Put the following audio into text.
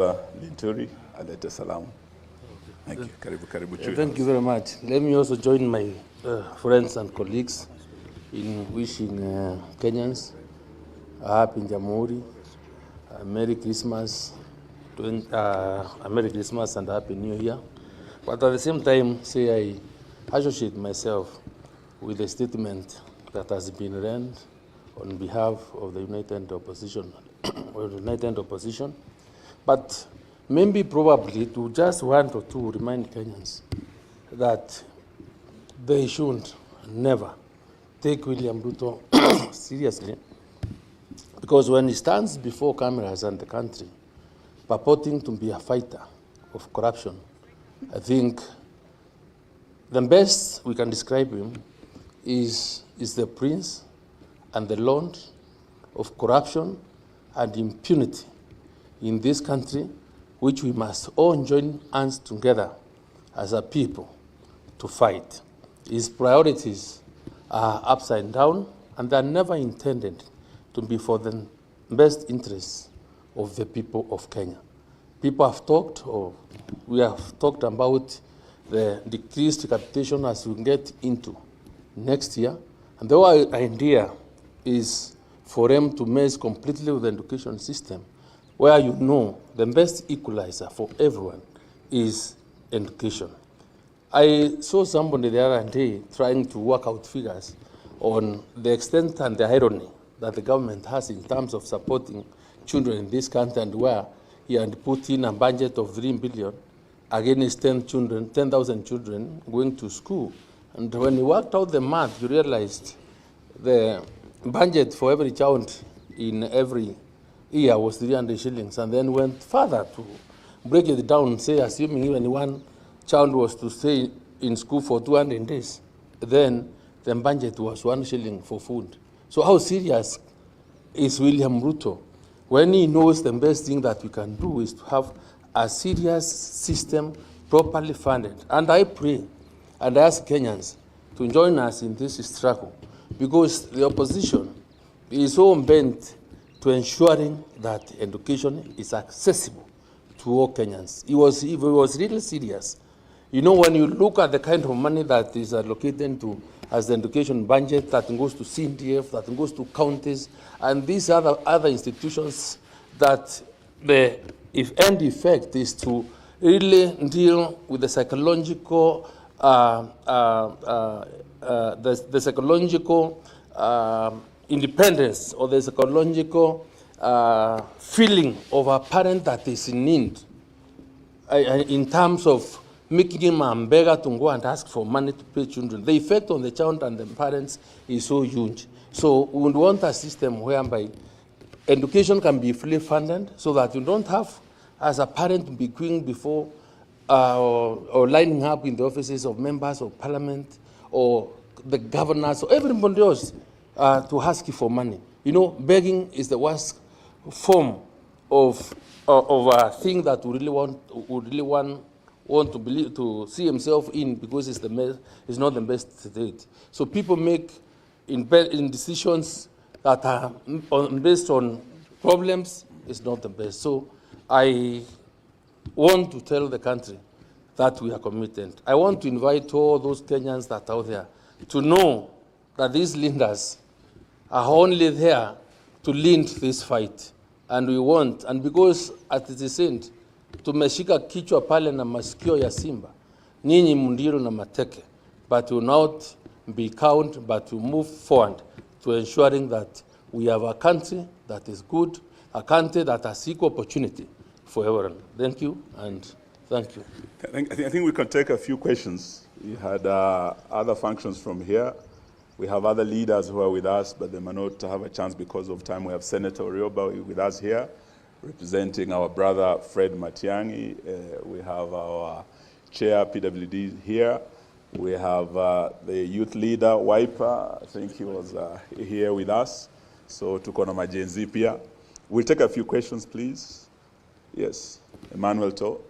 Linturi, alete salamu. Thank you. Karibu chui. Thank you very much. Let me also join my friends and colleagues in wishing Kenyans a happy Jamhuri, Merry Christmas, Merry Christmas and Happy New Year. But at the same time, say I associate myself with the statement that has been read on behalf of the United Opposition, or the United Opposition. But maybe probably to just want or to remind Kenyans that they should never take William Ruto seriously, because when he stands before cameras and the country purporting to be a fighter of corruption, I think the best we can describe him is the prince and the lord of corruption and impunity in this country, which we must all join hands together as a people to fight. His priorities are upside down, and they are never intended to be for the best interests of the people of Kenya. People have talked, or we have talked about the decreased capitation as we get into next year, and the whole idea is for them to mess completely with the education system, where you know the best equalizer for everyone is education. I saw somebody the other day trying to work out figures on the extent and the irony that the government has in terms of supporting children in this country, and where he had put in a budget of 3 billion against 10,000 children going to school. And when you worked out the math, you realized the budget for every child in every year was 300 shillings, and then went further to break it down, say, assuming even one child was to stay in school for 200 days, then the budget was 1 shilling for food. So how serious is William Ruto when he knows the best thing that we can do is to have a serious system properly funded? And I pray and ask Kenyans to join us in this struggle, because the opposition is so bent to ensuring that education is accessible to all Kenyans. He was really serious. You know, when you look at the kind of money that is allocated to as the education budget, that goes to CDF, that goes to counties, and these other institutions, that the end effect is to really deal with the psychological independence, or the psychological feeling of a parent that is in need, in terms of making him a beggar to go and ask for money to pay children. The effect on the child and the parents is so huge. So we would want a system whereby education can be fully funded, so that you don't have, as a parent, be queuing before or lining up in the offices of members of parliament or the governors or everybody else to ask you for money. You know, begging is the worst form of a thing that we really want to see himself in, because it's not the best state. So people make in decisions that are based on problems is not the best. So I want to tell the country that we are committed. I want to invite all those Kenyans that are out there to know that these leaders are only there to lead this fight. And we want, and because at the end, tumeshika kichwa pale na masikio ya simba, nyinyi mundiro na mateke, but will not be cowed, but will move forward to ensuring that we have a country that is good, a country that has equal opportunity for everyone. Thank you, and thank you. I think we can take a few questions. We had other functions from here. We have other leaders who are with us, but they may not have a chance because of time. We have Senator Orioba with us here, representing our brother Fred Matiang'i. We have our chair, PWD, here. We have the youth leader, Wiper. I think he was here with us. So tuko na majenzi pia. We'll take a few questions, please. Yes, Emmanuel To.